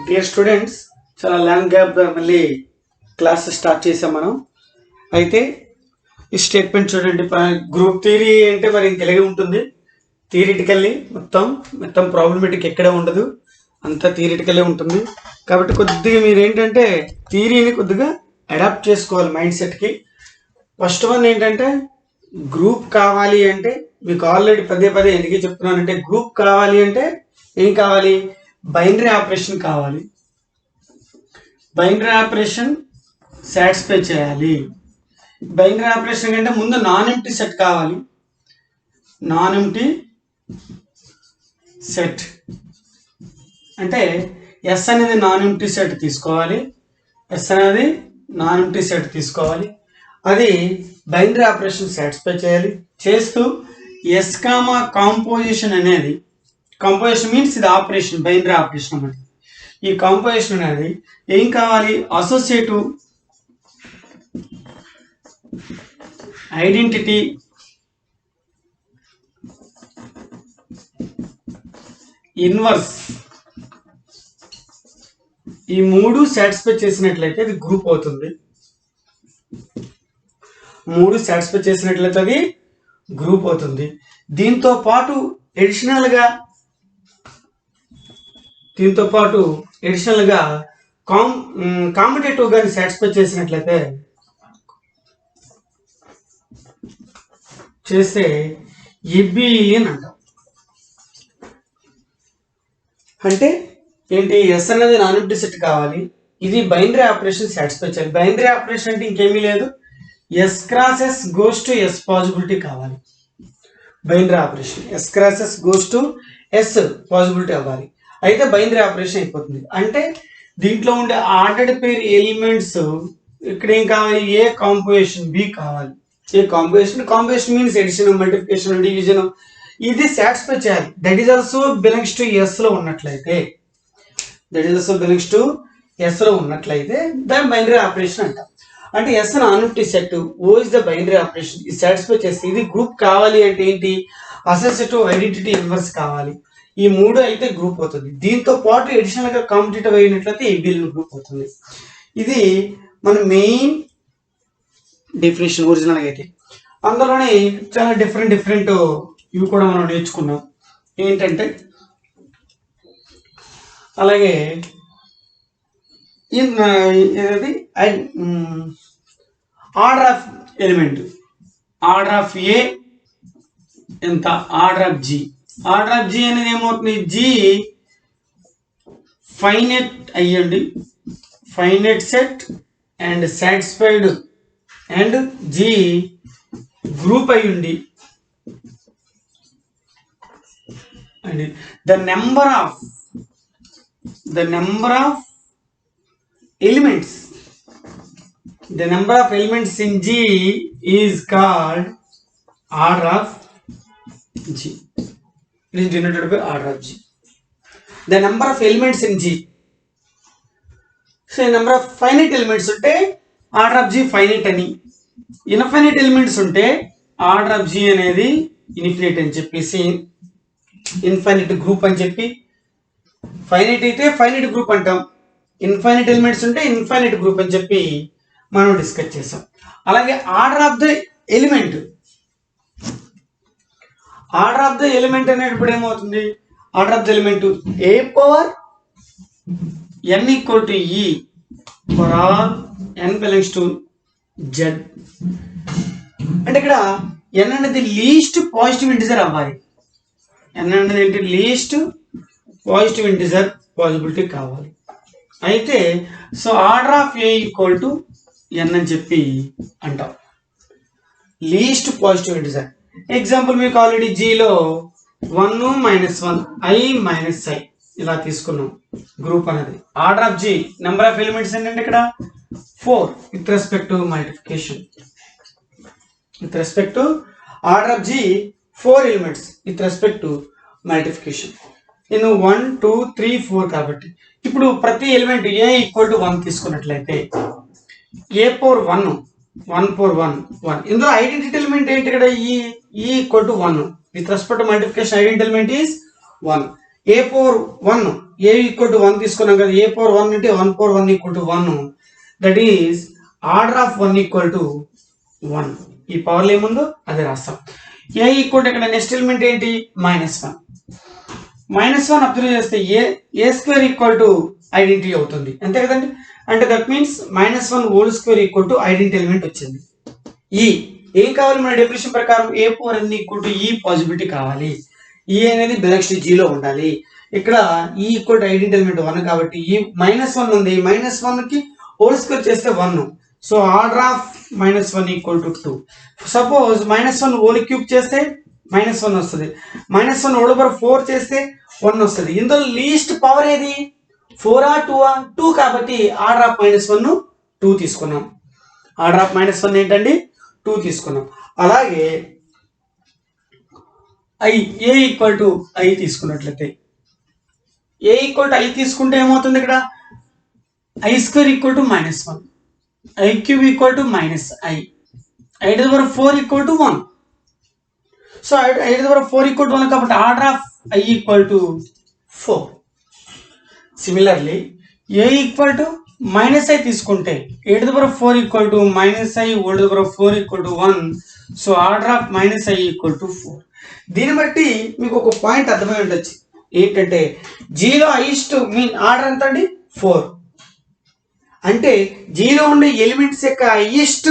Dear students, చాలా long gap మళ్ళీ class start చేసాం మనం. అయితే ఈ స్టేట్మెంట్ చూడండి. గ్రూప్ థియరీ అంటే మరి ఇంకెలాగే ఉంటుంది. థియరిటికల్లీ మొత్తం ప్రాబ్లమేటిక్ ఎక్కడే ఉండదు, అంతా థియరిటికల్లే ఉంటుంది. కాబట్టి కొద్దిగా మీరు ఏంటంటే థియరీని కొద్దిగా అడాప్ట్ చేసుకోవాలి మైండ్ సెట్కి. ఫస్ట్ వన్ ఏంటంటే గ్రూప్ కావాలి అంటే, మీకు ఆల్రెడీ పదే ఎందుకు చెప్తున్నానంటే, గ్రూప్ కావాలి అంటే ఏం కావాలి? బైనరీ ఆపరేషన్ కావాలి. బైనరీ ఆపరేషన్ సాటిస్ఫై చేయాలి. బైనరీ ఆపరేషన్ కంటే ముందు నాన్ ఎంప్టీ సెట్ కావాలి. నాన్ ఎంప్టీ సెట్ అంటే ఎస్ అనేది నాన్ ఎంప్టీ సెట్ తీసుకోవాలి. అది బైనరీ ఆపరేషన్ సాటిస్ఫై చేయాలి. చేస్తూ ఎస్ కామా కాంపోజిషన్ అనేది, కాంపోజిషన్ మీన్స్ ఇది ఆపరేషన్, బైనరీ ఆపరేషన్ అన్నమాట. ఈ కాంపోజిషన్ అనేది ఏం కావాలి? అసోసియేటివ్ ఐడెంటిటీ, ఇన్వర్స్, ఈ మూడు సాటిస్ఫై చేసినట్లయితే అది గ్రూప్ అవుతుంది. అది గ్రూప్ అవుతుంది. దీంతో పాటు ఎడిషనల్గా కాంపిటేటివ్ గాని సాటిస్ఫై చేసినట్లయితే చేస్తే ఎబిలియన్ అంటాం. అంటే ఏంటి? ఎస్ అనేది నాన్ ఎంప్టీ సెట్ కావాలి. ఇది బైనరీ ఆపరేషన్ సాటిస్ఫై చేయాలి. బైనరీ ఆపరేషన్ అంటే ఇంకేమీ లేదు, S cross S goes to S possibility కావాలి. Binary operation S cross S goes to S possibility అవ్వాలి. అయితే బైనరీ ఆపరేషన్ అయిపోతుంది. అంటే దీంట్లో ఉండే ఆర్డర్డ్ పేర్ ఎలిమెంట్స్ ఇక్కడ ఏం కావాలి? ఏ కాంపోజిషన్ బి కావాలి. A composition means addition, multiplication, division, ఇది సాటిస్ఫై చేయాలి. That is also belongs to S లో ఉన్నట్లయితే, దాని బైనరీ ఆపరేషన్ అంటాం. అంటే S non empty set, O is the binary operation, ఇది సాటిస్ఫై చేస్తే ఇది గ్రూప్ కావాలి. అంటే ఏంటి? అసోసియేటివ్ ఐడెంటిటీ, ఇన్వర్స్ కావాలి. ఈ మూడు అయితే గ్రూప్ అవుతుంది. దీంతో పాటు ఎడిషనల్ గా కాంపిటేటివ్ అయినట్లయితే ఏబిలియన్ గ్రూప్ అవుతుంది. ఇది మన మెయిన్ డెఫినేషన్ ఒరిజినల్ అయితే. అందులోనే చాలా డిఫరెంట్ ఇవి కూడా మనం నేర్చుకున్నాం. ఏంటంటే అలాగే order of element, order of A ఎంత? ఆర్డర్ ఆఫ్ జి అనేది ఏమవుతుంది? జి ఫైనైట్ అయ్యండి, finite set and satisfied, and G group అయ్యండి. And the number of elements in G is called order of G. It is denoted by order of G. The number of elements in G, so number of finite elements unte order of G finite ani, infinite elements unte order of G అనేది infinite అని చెప్పేసి infinite group అని చెప్పి, finite అయితే finite group అంటాం, infinite elements ఉంటే infinite group అని చెప్పి మనం డిస్కస్ చేసాం. అలాగే ఆర్డర్ ఆఫ్ ద ఎలిమెంట్ అనేటప్పుడు ఏమవుతుంది? Order of the element A power n equal to E for all n belongs to Z. అంటే ఇక్కడ n అనేది లీస్ట్ పాజిటివ్ ఇంటిజర్ అవ్వాలి. n అనేది ఏంటి? లీస్ట్ పాజిటివ్ ఇంటిజర్ పాజిబిలిటీ కావాలి. అయితే so order of A equal to N అని చెప్పి అంటాం, లీస్ట్ పాజిటివ్ ఇంటిజర్. ఎగ్జాంపుల్ మీకు ఆల్రెడీ జీలో 1 -1 i - i ఇలా తీసుకున్నాం గ్రూప్ అనేది. Order of G number of elements ఏంటంటే ఇక్కడ 4 with respect to multiplication. Order of G 4 elements with respect to multiplication. నేను 1 2 3 4 కాబట్టి ఇప్పుడు ప్రతి ఎలిమెంట్ ఏ ఈక్వల్ టు 1 తీసుకున్నట్లయితే ఏ పవర్ 1 పవర్ 1. ఇందులో ఐడెంటిటీ ఎలిమెంట్ ఏంటి? ఇక్కడ ఈ equal to 1 with respect to multiplication. Identity element is 1. a power 1 A equal to 1 తీసుకున్నాం కదా, ఏ పవర్ 1 అంటే 1 power 1 equal to 1, that is order of 1 equal to 1. ఈ పవర్లు ఏముందో అది రాస్తాం. ఏ ఈక్వల్ టు ఇక్కడ నెక్స్ట్ ఎలిమెంట్ ఏంటి -1. -1 అబ్జర్వ్ చేస్తే ఏ స్క్వేర్ ఈక్వల్ టు ఐడెంటిటీ అవుతుంది, అంతే కదండి. అంటే that means -1 whole square equal to identity element వచ్చింది. ఈ ఏం కావాలి మన డెఫినిషన్ ప్రకారం, ఏ పవర్ n ఈక్వల్ టు ఈ పాజిబిలిటీ కావాలి. ఈ అనేది బిలాంగ్స్ టు జీలో ఉండాలి. ఇక్కడ ఈ ఈక్వల్ టు ఐడెంటిటీ ఎలిమెంట్ 1 కాబట్టి ఈ -1 ఉంది, -1 కి హోల్ స్క్వేర్ చేస్తే 1, so order of -1 equal to 2. Suppose -1 whole cube చేస్తే -1 వస్తుంది, -1 హోల్ పవర్ 4 చేస్తే 1 వస్తుంది. ఇందులో లీస్ట్ పవర్ ఏది, 4 2 2 కాబట్టి ఆర్డర్ ఆఫ్ -1 2 తీసుకున్నాం. ఆర్డర్ ఆఫ్ -1 ఏంటండి 2 తీసుకున్నాం. అలాగే ఏ ఈక్వల్ టు ఐ తీసుకున్నట్లయితే, ఏ ఈక్వల్ టు ఐ తీసుకుంటే ఏమవుతుంది, ఇక్కడ I square equal to -1, I cube equal to -i, I to the power 4 equal to 1. So I to the power 4 equal to 1 కాబట్టి order of I equal to 4. Similarly A equal to -i తీసుకుంటే A to the power 4 equal to -i whole to the power 4 equal to 1, so order of -i equal to 4. దీన్ని బట్టి మీకు ఒక point అర్థమై ఉండొచ్చు, ఏంటంటే జీలో highest mean order ఎంత అండి 4, అంటే జీలో ఉండే ఎలిమెంట్స్ యొక్క హైయెస్ట్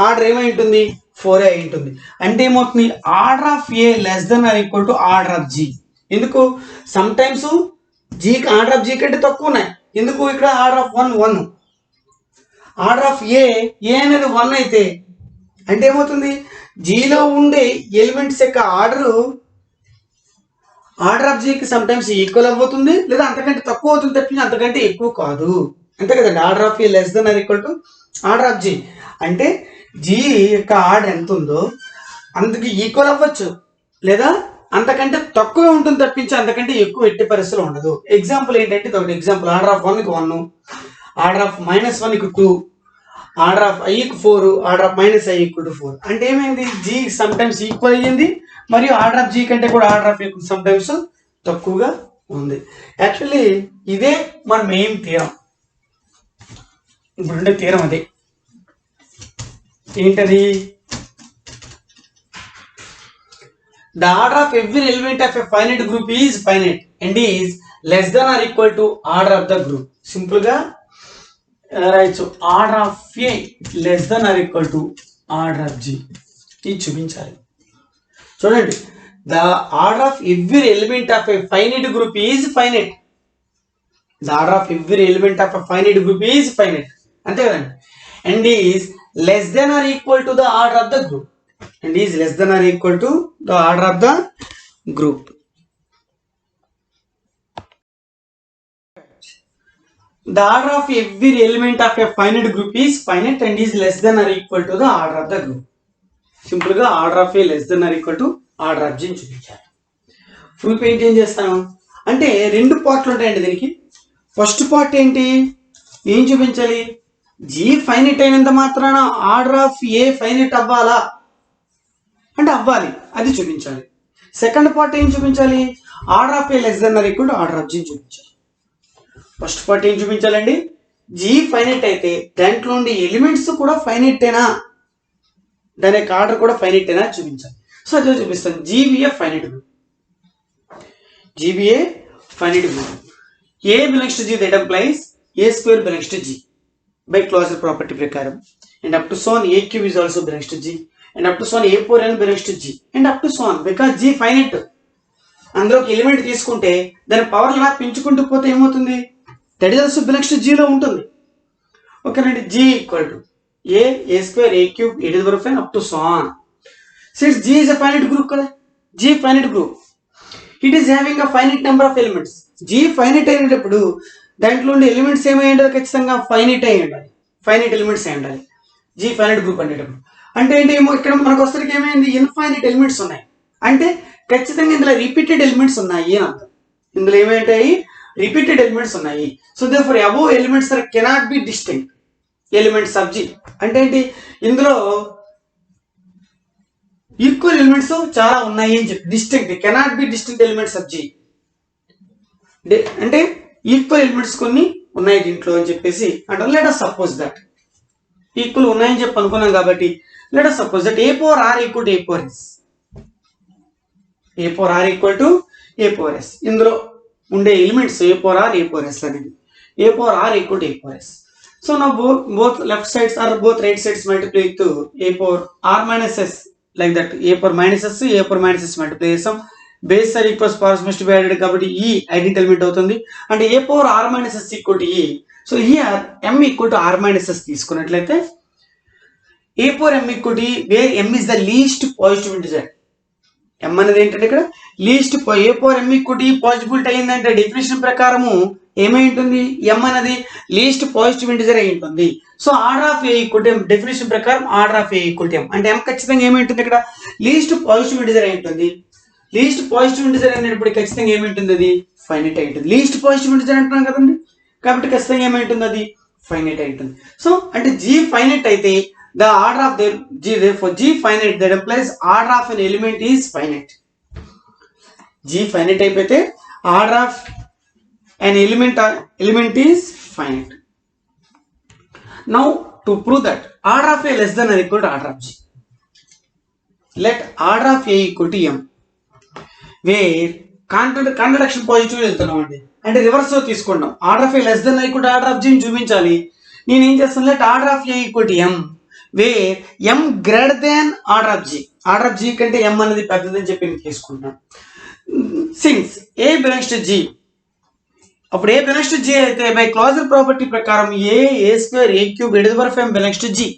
ఆర్డర్ ఏమై ఉంటుంది 4 అయి ఉంటుంది. అంటే ఏమవుతుంది, order of A less than or equal to order of G. ఎందుకు, sometimes G order of G కంటే తక్కువ ఉన్నాయి. ఎందుకు, ఇక్కడ order of 1 order of A అనేది 1 అయితే అంటే ఏమవుతుంది, జీలో ఉండే ఎలిమెంట్స్ యొక్క ఆర్డర్ ఆఫ్ జీకి సమ్ టైమ్స్ ఈక్వల్ అవుతుంది, లేదా అంతకంటే తక్కువ అవుతుంది తప్పించి అంతకంటే ఎక్కువ కాదు, అంతే కదండి. Order of A less than or equal to order of G అంటే జీ యొక్క ఆర్డర్ ఎంత ఉందో అందుకు ఈక్వల్ అవ్వచ్చు, లేదా అంతకంటే తక్కువ ఉంటుంది తప్పించి అంతకంటే ఎక్కువ ఎట్టి పరిస్థితులు ఉండదు. ఎగ్జాంపుల్ ఏంటంటే ఒకటి ఎగ్జాంపుల్, ఆర్డర్ ఆఫ్ 1కి 1, ఆర్డర్ ఆఫ్ -1కి 2, ఆర్డర్ ఆఫ్ ఐకి 4, order of -i equal to 4. అంటే ఏమైంది, జీ సమ్ టైమ్స్ ఈక్వల్ అయ్యింది, మరియు ఆర్డర్ ఆఫ్ జీ కంటే కూడా ఆర్డర్ ఆఫ్ సమ్ టైమ్స్ తక్కువగా ఉంది. యాక్చువల్లీ ఇదే మన మెయిన్ థియరం, ఇప్పుడు ఉండే థియరం అదే. ఏంటది, the order of every element of a finite group is finite and is less than or equal to order of the group. Simple గా రాయొచ్చు, order of A less than or equal to order of G. ఇది చూపించాలి. చూడండి, the order of every element of a finite group is finite. The order of every element of a finite group is finite, అంతే కదండి. And is less than or equal to the order of the group, and is less than or equal to the order of the group. The order of every element of a finite group is finite and is less than or equal to the order of the group. Simple గా order of A less than or equal to order of G చూపించాలి. ఫుల్ పెయింట్ ఏం చేస్తాను అంటే 2 పార్ట్లు ఉంటాయండి దీనికి. First part ఏంటి, ఏం చూపించాలి, జీ ఫైనైట్ అయినంత మాత్రాన ఆర్డర్ ఆఫ్ ఏ ఫైనైట్ అవ్వాలా అంటే అవ్వాలి, అది చూపించాలి. సెకండ్ పార్ట్ ఏం చూపించాలి, order of A less than or equal to order of G చూపించాలి. ఫస్ట్ పార్ట్ ఏం చూపించాలండి, జీ ఫైనైట్ అయితే దాంట్లో ఉండే ఎలిమెంట్స్ కూడా ఫైనైట్ అయినా, దాని యొక్క ఆర్డర్ కూడా ఫైనైట్ అయినా చూపించాలి. సో అదే చూపిస్తాను, G be a finite group. G be a finite group, A belongs to G that implies A square belongs to G by closure property ప్రకారం, and up to so on A cube is also belongs to G, and up to so on a power n belongs to g, and up to so on because g finite. అందులో ఒక element తీసుకుంటే దాని power law పెంచుకుంటూ పోతే ఏమవుతుంది, that is also belongs to జీలో ఉంటుంది. ఓకేనండి, g equal to A square A cube A to the power 5 up to so on. Since g is a finite group కదా, g finite group, it is having a finite number of elements. g finite అయినప్పుడు దాంట్లో ఉండే elements ఏమై ఉండాలి, ఖచ్చితంగా finite అయి ఉండాలి, finite elements అయి ఉండాలి g finite group అనేటప్పుడు. అంటే ఏంటి, ఇక్కడ మనకు వస్తే ఏమైంది, ఇన్ఫైనైట్ ఎలిమెంట్స్ ఉన్నాయి అంటే ఖచ్చితంగా ఇందులో రిపీటెడ్ ఎలిమెంట్స్ ఉన్నాయి అని అర్థం. ఇందులో ఏమైంటాయి, రిపీటెడ్ ఎలిమెంట్స్ ఉన్నాయి. So therefore above elements are cannot be distinct elements of G. అంటే ఏంటి, ఇందులో ఈక్వల్ ఎలిమెంట్స్ చాలా ఉన్నాయి అని చెప్పి, distinct cannot be distinct elements of G. అంటే ఈక్వల్ ఎలిమెంట్స్ కొన్ని ఉన్నాయి దీంట్లో అని చెప్పేసి అంటారు. Let us suppose that equal ఉన్నాయని చెప్పి అనుకున్నాం కాబట్టి let us suppose that a power r equal to a power s. a power r equal to a power s. ఇందులో ఉండే elements a power r a power s అనేది. a power r equal to a power s. So now both left sides or both right sides multiply to a power r minus s, like that. a power minus s a power minus s multiply చేసాం. Base are equals powers must be added కాబట్టి ఈ identity element అవుతుంది. అంటే a power r minus s equal to e. So here m equal to r minus s తీసుకున్నట్లయితే a power m equal to e, where m is the least positive integer. m అనేది ఏంటంటే ఇక్కడ least a power m equal to e possibility అయిందంటే definition ప్రకారము ఏమై ఉంటుంది, m అనేది least positive integer అయి ఉంటుంది. So order of a equal to m, definition ప్రకారం order of a equal to m అంటే m ఖచ్చితంగా ఏమై ఉంటుంది, ఇక్కడ లీస్ట్ పాజిటివ్ ఇంటిజర్ అయి ఉంటుంది. లీస్ట్ పాజిటివ్ ఇంటిజర్ అనేటప్పుడు ఖచ్చితంగా ఏమై ఉంటుంది, అది ఫైనైట్ అయి ఉంటుంది. లీస్ట్ పాజిటివ్ ఇంటిజర్ అంటున్నాం కదండి, కాబట్టి ఖచ్చితంగా ఏమై ఉంటుంది, అది ఫైనైట్ అయి ఉంటుంది. సో అంటే g ఫైనైట్ అయితే the order of their g, therefore g finite, that implies order of an element is finite. g finite అయిపోతే order of an element is finite. Now to prove that order of a less than or equal to order of g, let order of a equal to m, where contradiction positive వెళ్తున్నాం అండి, అంటే reverse తీసుకుంటాం. Order of A less than equal to order of జీని చూపించాలి. నేను ఏం చేస్తాను, let order of A equal to m, where m greater than order of g. Order of g కంటే m అనేది పెద్దదని చెప్పి నేను తీసుకుంటాను. Since a belongs to g, అప్పుడు a బిలాంగ్స్ టు g అయితే బై క్లాజర్ ప్రాపర్టీ ప్రకారం a square a cube e to the power of m belongs to g.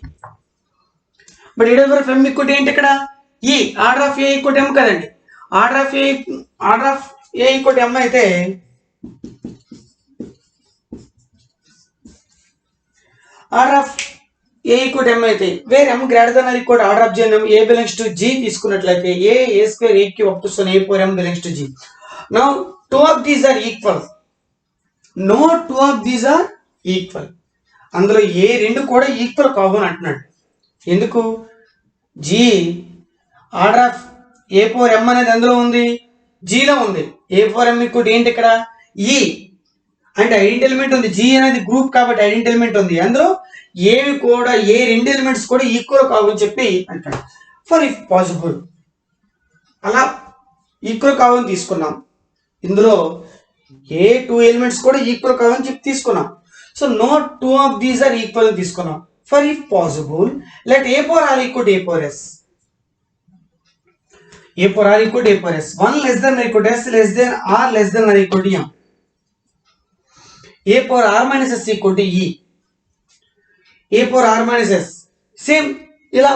But e to the power of m equal to ఏంటి, ఇక్కడ ఈ order of a equal to m కదండి. Order of a equal to m అయితే order of a equal to m అయితే where m greater than or equal to order of g and a belongs to g తీసుకున్నట్లయితే a square a cube up to so a power m belongs to g. Now two of these are equal. No two of these are equal. అందులో ఏ రెండు కూడా equal కావు అని అంటున్నాడు. ఎందుకు, g order of a power m అనేది అందులో ఉంది, g లో ఉంది. a power m equal to ఏంటి, ఇక్కడ e అంటే ఐడెంటిటీ ఎలిమెంట్ ఉంది. g అనేది గ్రూప్ కాబట్టి ఐడెంటిటీ ఎలిమెంట్ ఉంది. అందులో ఏవి కూడా ఏ రెండు ఎలిమెంట్స్ కూడా ఈక్వల్ కావు అని చెప్పి అంటాడు. ఫర్ ఇఫ్ పాసిబుల్ అలా ఈక్వల్ కావని తీసుకున్నాం. ఇందులో ఏ టూ ఎలిమెంట్స్ కూడా ఈక్వల్ కావని చెప్పి తీసుకున్నాం. So no two of these are equal అని తీసుకున్నాం. For if possible let a power r equal to a power s, a power r equal to a power s, 1 less than or equal to s less than r less than or equal to m, a power r minus s equal to e, a power r minus s. Same ఇలా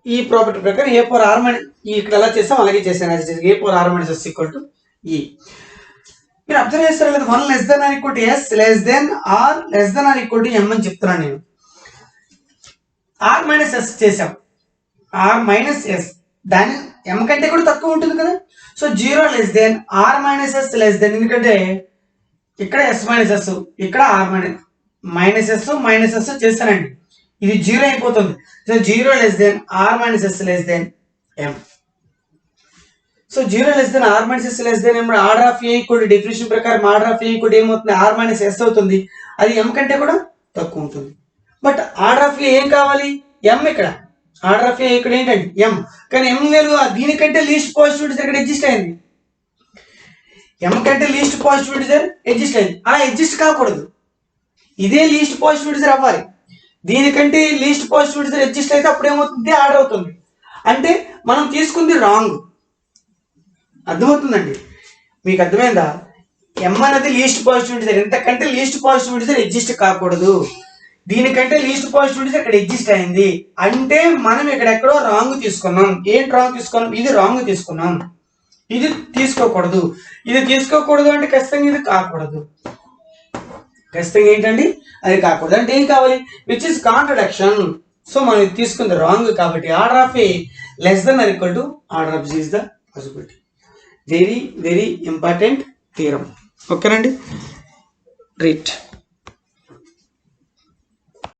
ఈ property ప్రకారం a power r minus ఇక్కడ ఎలా చేసాం అలాగే చేసాను. a power r minus s equal to e. మీరు observe చేస్తారు లేదా, 1 less than or equal to s less than r less than or equal to m అని చెప్తున్నాను నేను. r minus s చేసాం, r minus s దాని m కంటే కూడా తక్కువ ఉంటుంది కదా. So 0 less than r minus s less than, ఎందుకంటే ఇక్కడ s minus s ఇక్కడ r minus s చేస్తానండి, ఇది 0 అయిపోతుంది. So 0 less than r minus s less than m. So 0 less than r minus s less than m, order of a equal to definition ప్రకారం order of a equal to ఏమవుతుంది, r minus s అవుతుంది. అది m కంటే కూడా తక్కువ ఉంటుంది. But order of a ఏం కావాలి, m. ఇక్కడ ఆర్డర్ ఆఫ్ a ఇక్కడ ఏంటంటే m, కానీ m వేలు దీనికంటే లీస్ట్ పాజిటివ్ ఇంటిజర్ ఇక్కడ ఎగ్జిస్ట్ అయింది. m కంటే లీస్ట్ పాజిటివ్ ఇంటిజర్ ఎగ్జిస్ట్ అయింది. అలా ఎగ్జిస్ట్ కాకూడదు, ఇదే లీస్ట్ పాజిటివ్ ఇంటిజర్ అవ్వాలి. దీనికంటే లీస్ట్ పాజిటివ్ ఇంటిజర్ ఎగ్జిస్ట్ అయితే అప్పుడు ఏమవుతుంది, ఆర్డర్ అవుతుంది. అంటే మనం తీసుకుంది రాంగ్. అర్థమవుతుందండి, మీకు అర్థమైందా? m అనేది లీస్ట్ పాజిటివ్ ఇంటిజర్, ఎంతకంటే లీస్ట్ పాజిటివ్ ఇంటిజర్ ఎగ్జిస్ట్ కాకూడదు. దీనికంటే లీస్ట్ పాజిటివ్ ఇంటిజర్ ఇక్కడ ఎగ్జిస్ట్ అయింది అంటే మనం ఇక్కడ ఎక్కడో రాంగ్ తీసుకున్నాం. ఏంటి రాంగ్ తీసుకున్నాం, ఇది రాంగ్ తీసుకున్నాం, ఇది తీసుకోకూడదు. ఇది తీసుకోకూడదు అంటే ఖచ్చితంగా ఇది కాకూడదు. ఖచ్చితంగా ఏంటండి, అది కాకూడదు. అంటే ఏం కావాలి, విచ్ ఇస్ కాంట్రడిక్షన్. సో మనం ఇది తీసుకుంది రాంగ్ కాబట్టి order of A less than or equal to order of G is the possibility. Very very important theorem. ఓకేనండి, రైట్.